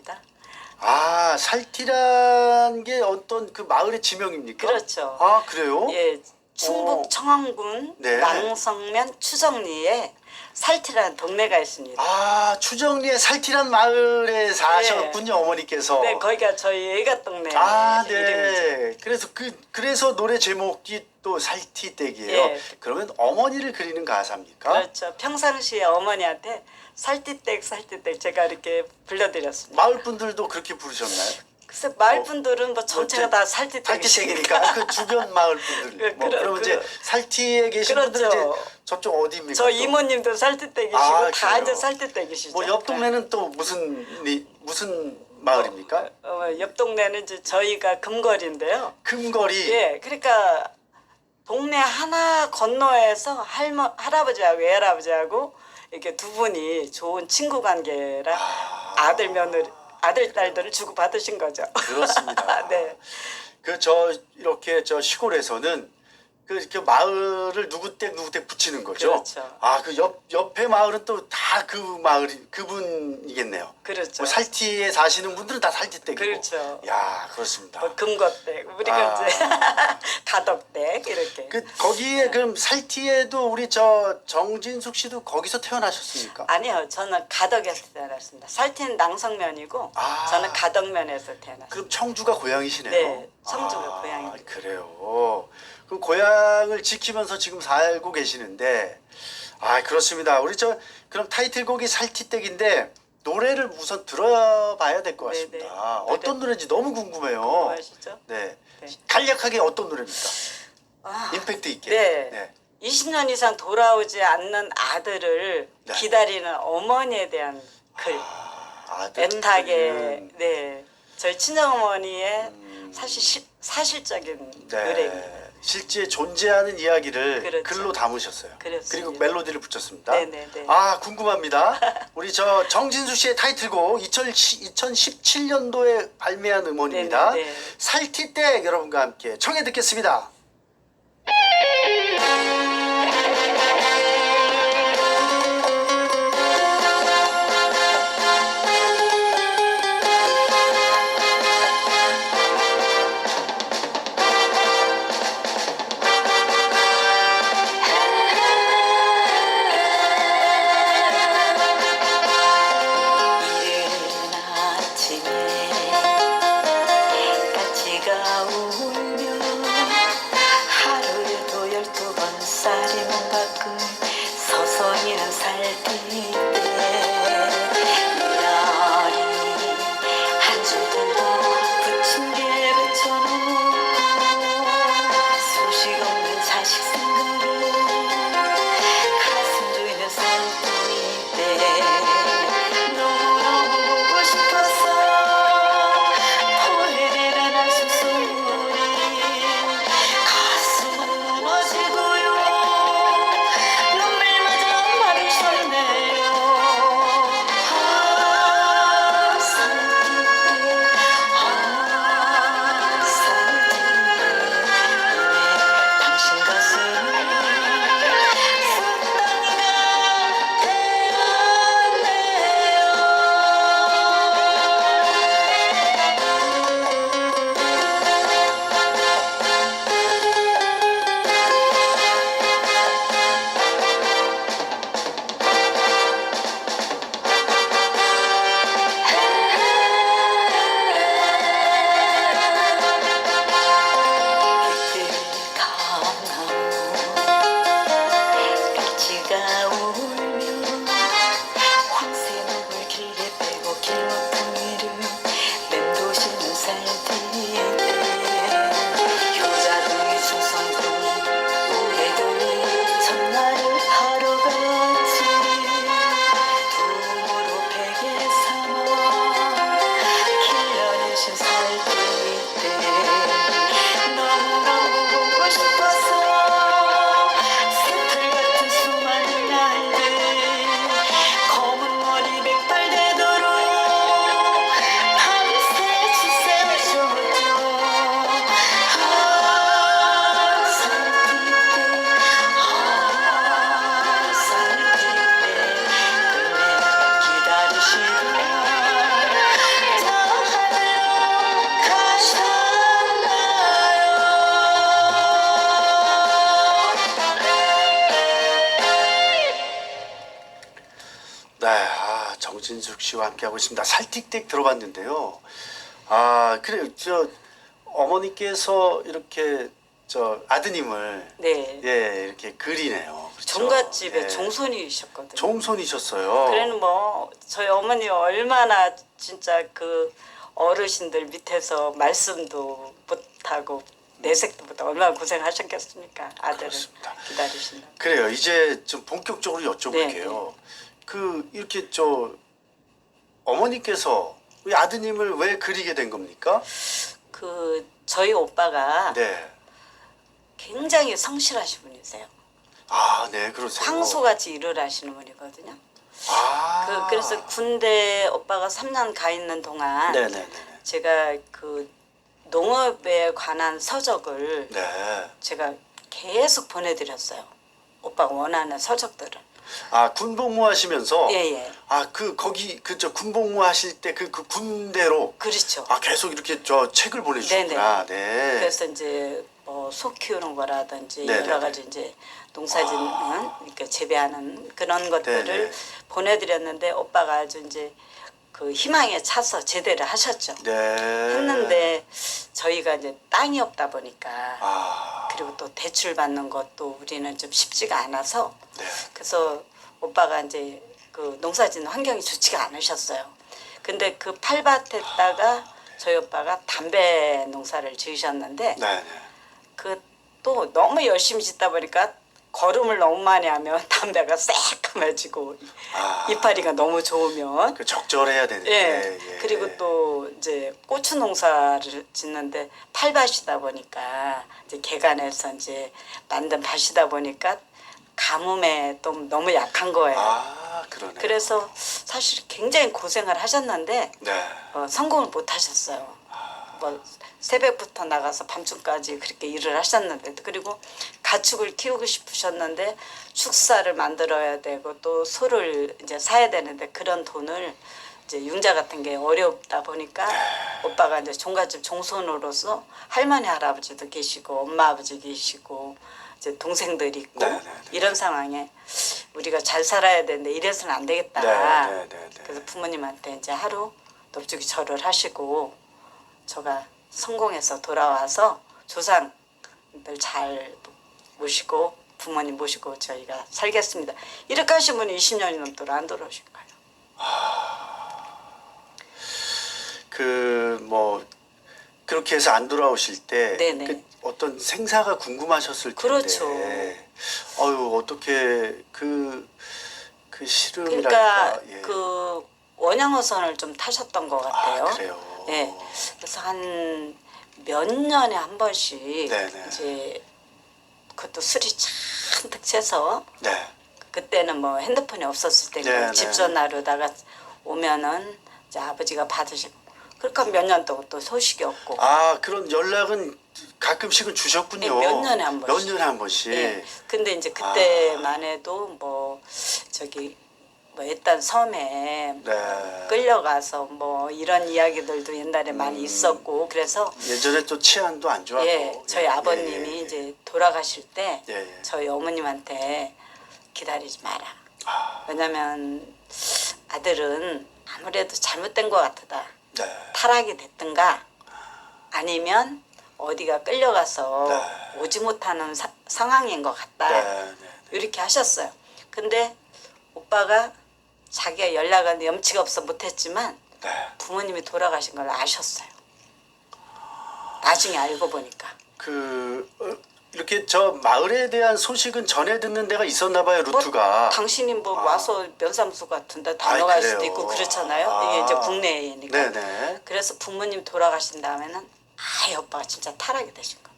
살티입니다. 아, 살티란 게 어떤 그 마을의 지명입니까? 그렇죠. 아, 그래요? 예, 충북 청안군 네. 낭성면 추정리에 살티라는 동네가 있습니다. 아, 추정리의 살티란 마을에 사셨군요, 어머니께서. 네, 거기가 저희 애가 동네 아, 이름이죠. 네. 그래서 노래 제목이 또 살티댁이에요. 예. 그러면 어머니를 그리는 가사입니까? 그렇죠. 평상시에 어머니한테 살티댁 살티댁 제가 이렇게 불러드렸습니다. 마을 분들도 그렇게 부르셨나요? 글쎄 마을 분들은 뭐 전체가 다 살티댁이시니까. 살티댁이니까 그 주변 마을 분들. 그러면 이제 살티에 계신 그렇죠. 분들 이제 저쪽 어디입니까? 저 또? 이모님도 살티댁이시고 아, 다 그래요? 이제 살티댁이시죠. 뭐 옆 동네는 또 무슨 마을입니까? 옆 동네는 이제 저희가 금거리인데요. 금거리. 예, 그러니까 동네 하나 건너에서 할아버지하고 외할아버지하고 이렇게 두 분이 좋은 친구 관계라 아들 며느리 아들 딸들을 주고 받으신 거죠. 그렇습니다. 네. 이렇게 시골에서는 그 마을을 누구댁 붙이는 거죠. 그렇죠. 아, 그 옆에 마을은 또 다 그 마을이 그분이겠네요. 그렇죠. 뭐 살티에 사시는 분들은 다 살티댁이고. 그렇죠. 야, 그렇습니다. 뭐 금거댁, 우리가 이제 가덕댁 이렇게. 거기에 그럼 살티에도 우리 정진숙 씨도 거기서 태어나셨습니까? 아니요, 저는 가덕에서 태어났습니다. 살티는 낭성면이고 아. 저는 가덕면에서 태어났습니다. 그럼 청주가 고향이시네요. 네, 청주가 고향입니다. 그래요. 그럼 고향을 지키면서 지금 살고 계시는데, 아, 그렇습니다. 그럼 타이틀곡이 살티댁인데 노래를 우선 들어봐야 될 것 같습니다. 네네. 어떤 노래인지 너무 궁금해요. 궁금하시죠? 네. 네. 간략하게 어떤 노래입니까? 아, 임팩트 있게. 네. 20년 이상 돌아오지 않는 아들을 네. 기다리는 어머니에 대한 글. 아들 애타게, 네. 저희 친정어머니의 사실적인 네. 노래입니다. 실제 존재하는 이야기를 그렇죠. 글로 담으셨어요. 그렇습니다. 그리고 멜로디를 붙였습니다. 네네네. 아, 궁금합니다. 우리 정진수 씨의 타이틀곡 2017년도에 발매한 음원입니다. 네네네. 살티댁 여러분과 함께 청해 듣겠습니다. 이른 아침에 까치가 울며 조진숙 씨와 함께하고 있습니다. 살틱댁 들어봤는데요. 아, 그래요. 저 어머니께서 이렇게 저 아드님을 네. 예, 이렇게 그리네요. 그렇죠? 종갓집에 예. 종손이셨거든요. 종손이셨어요. 그래는 뭐 저희 어머니 얼마나 진짜 그 어르신들 밑에서 말씀도 못하고 내색도 못하고 얼마나 고생하셨겠습니까? 아들을 그렇습니다. 기다리신다. 그래요. 이제 좀 본격적으로 여쭤볼게요. 네. 그 이렇게 저 어머니께서 이 아드님을 왜 그리게 된 겁니까? 그 저희 오빠가 네. 굉장히 성실하신 분이세요. 아, 네, 그러세요. 황소같이 일을 하시는 분이거든요. 아. 그래서 군대 오빠가 3년 가 있는 동안 네네네. 제가 그 농업에 관한 서적을 네. 제가 계속 보내드렸어요. 오빠가 원하는 서적들을. 아, 군복무 하시면서 예예. 아, 그 거기 그 저 군복무 하실 때 그 군대로 그렇죠. 아, 계속 이렇게 저 책을 보내 주셨구나. 네. 그래서 이제 뭐 소 키우는 거라든지 네네네. 여러 가지 이제 농사짓는 이렇게 재배하는 그런 것들을 네네. 보내드렸는데 오빠가 아주 이제 그 희망에 차서 제대를 하셨죠. 네. 했는데 저희가 이제 땅이 없다 보니까 아. 그리고 또 대출 받는 것도 우리는 좀 쉽지가 않아서 네. 그래서 오빠가 이제 그 농사짓는 환경이 좋지가 않으셨어요. 근데 그 팔밭에다가 저희 오빠가 담배 농사를 지으셨는데 네, 네. 그 또 너무 열심히 짓다 보니까 거름을 너무 많이 하면 담배가 새까매지고 아. 이파리가 너무 좋으면 그 적절해야 되는데. 예. 예. 그리고 또 이제 고추 농사를 짓는데 팔밭이다 보니까 이제 개간해서 이제 만든 밭이다 보니까 가뭄에 또 너무 약한 거예요. 아, 그러네. 그래서 사실 굉장히 고생을 하셨는데 네. 성공을 못 하셨어요. 뭐 새벽부터 나가서 밤중까지 그렇게 일을 하셨는데 그리고 가축을 키우고 싶으셨는데 축사를 만들어야 되고 또 소를 이제 사야 되는데 그런 돈을 이제 융자 같은 게 어렵다 보니까 오빠가 이제 종갓집 종손으로서 할머니 할아버지도 계시고 엄마 아버지 계시고 이제 동생들이 있고 네, 네, 네. 이런 상황에 우리가 잘 살아야 되는데 이래서는 안 되겠다. 네, 네, 네, 네. 그래서 부모님한테 이제 하루 넙죽이 절을 하시고 저가 성공해서 돌아와서 조상들 잘 모시고 부모님 모시고 저희가 살겠습니다. 이렇게 하신 분이 20년이 넘도록 안 돌아오신 거예요. 그 뭐 그렇게 해서 안 돌아오실 때 네네. 그 어떤 생사가 궁금하셨을 텐데. 그렇죠. 어유 어떻게 그 시름이랄까. 그러니까 예. 그 원양어선을 좀 타셨던 것 같아요. 아, 그래요. 네. 그래서 한 몇 년에 한 번씩 네네. 이제 그것도 술이 잔뜩 채서 네. 그때는 뭐 핸드폰이 없었을 때고 네네. 집 전화로다가 오면은 이제 아버지가 받으시고 그러니까 몇 년 동안 또 소식이 없고 아, 그런 연락은 가끔씩은 주셨군요. 네, 몇 년에 한 번씩. 몇 년에 한 번씩. 예. 근데 이제 그때만 해도 뭐 저기 뭐 일단 섬에 네. 끌려가서 뭐 이런 이야기들도 옛날에 많이 있었고 그래서 예전에 또 치안도 안 좋았고. 예, 저희 아버님이 이제 돌아가실 때 예, 예. 저희 어머님한테 기다리지 마라. 왜냐면 아들은 아무래도 잘못된 것 같다. 네. 타락이 됐든가 아니면 어디가 끌려가서 네. 오지 못하는 상황인 것 같다. 네, 네. 이렇게 하셨어요. 근데 오빠가 자기가 연락은 염치가 없어 못했지만 네. 부모님이 돌아가신 걸 아셨어요. 나중에 알고 보니까. 이렇게 저 마을에 대한 소식은 전해 듣는 데가 있었나 봐요, 루트가. 당신이 뭐 와서 면사무소 같은데 다녀갈 그래요? 수도 있고 그렇잖아요. 아. 이게 이제 국내니까. 네네. 그래서 부모님 돌아가신 다음에는 오빠가 진짜 타락이 되신 거예요.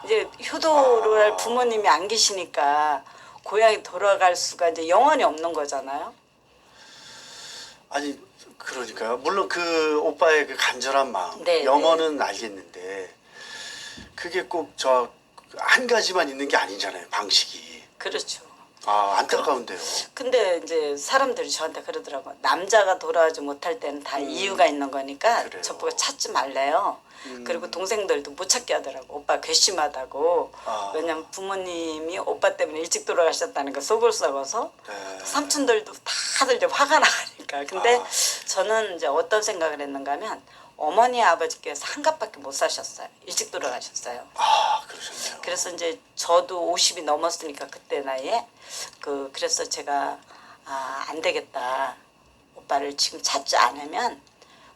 이제 효도를 할 부모님이 안 계시니까 고향에 돌아갈 수가 이제 영원히 없는 거잖아요. 아니 그러니까요. 물론 그 오빠의 그 간절한 마음, 네, 염원은 알겠는데 그게 꼭 저 한 가지만 있는 게 아니잖아요. 방식이. 그렇죠. 아, 안타까운데요. 근데 이제 사람들이 저한테 그러더라고. 남자가 돌아오지 못할 때는 다 이유가 있는 거니까 그래요. 저보고 찾지 말래요. 그리고 동생들도 못 찾게 하더라고. 오빠 괘씸하다고. 아. 왜냐면 부모님이 오빠 때문에 일찍 돌아가셨다는 거 속을 썩어서 네. 삼촌들도 다들 이제 화가 나니까. 근데 아. 저는 이제 어떤 생각을 했는가 하면 어머니 아버지께서 한갑밖에 못 사셨어요. 일찍 돌아가셨어요. 아, 그러셨네요. 그래서 이제 저도 50이 넘었으니까 그때 나이에 그래서 제가 안 되겠다. 오빠를 지금 찾지 않으면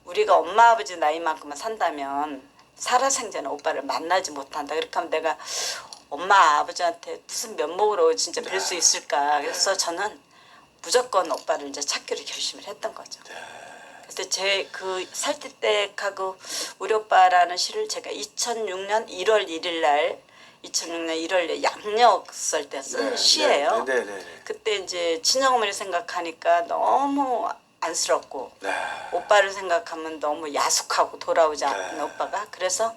우리가 엄마 아버지 나이만큼만 산다면 살아생전에 오빠를 만나지 못한다. 그렇게 하면 내가 엄마 아버지한테 무슨 면목으로 진짜 뵐 수 있을까. 그래서 저는 무조건 오빠를 이제 찾기로 결심을 했던 거죠. 그래서 제 그 살티댁하고 우리 오빠라는 시를 제가 2006년 1월 1일 날 2006년 1월 양력 쓸 때 쓴 시예요. 네, 네, 네, 네. 그때 이제 친정어머니 생각하니까 너무 안쓰럽고 네. 오빠를 생각하면 너무 야속하고 돌아오지 않는 오빠가. 그래서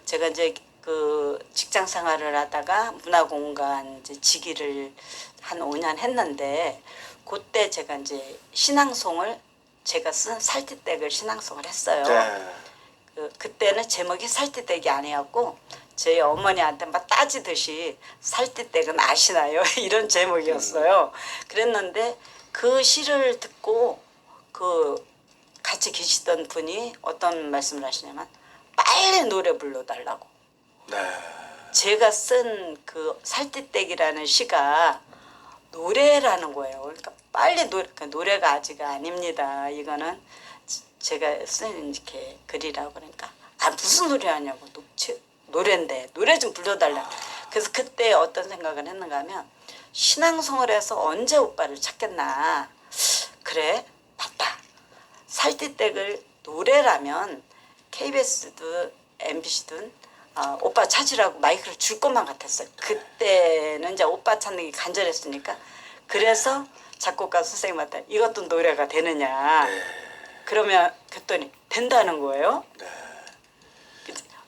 제가 이제 그 직장 생활을 하다가 문화공간 이제 직위를 한 5년 했는데 그때 제가 이제 신앙송을 제가 쓴 살티댁을 신앙송을 했어요. 네. 그때는 제목이 살티댁이 아니었고 저희 어머니한테 막 따지듯이 살티댁은 아시나요? 이런 제목이었어요. 그랬는데 그 시를 듣고 그 같이 계시던 분이 어떤 말씀을 하시냐면 빨리 노래 불러달라고. 네. 제가 쓴 그 살티댁이라는 시가 노래라는 거예요. 그러니까 빨리 노래가 아직 아닙니다. 이거는 제가 쓴 이렇게 글이라고. 그러니까 무슨 노래 하냐고. 노래인데 노래 좀 불러달라. 그래서 그때 어떤 생각을 했는가 하면 신앙송을 해서 언제 오빠를 찾겠나. 그래 맞다. 살티댁을 노래라면 KBS든 MBC든 오빠 찾으라고 마이크를 줄 것만 같았어요. 그때는 이제 오빠 찾는 게 간절했으니까. 그래서 작곡가 선생님한테 이것도 노래가 되느냐. 그러면 그랬더니 된다는 거예요.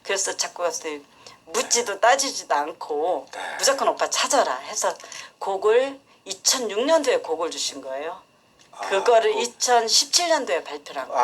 그래서 작곡가 선생님 묻지도 따지지도 않고 무조건 오빠 찾아라 해서 곡을 2006년도에 곡을 주신 거예요. 그거를 2017년도에 발표한 거예요.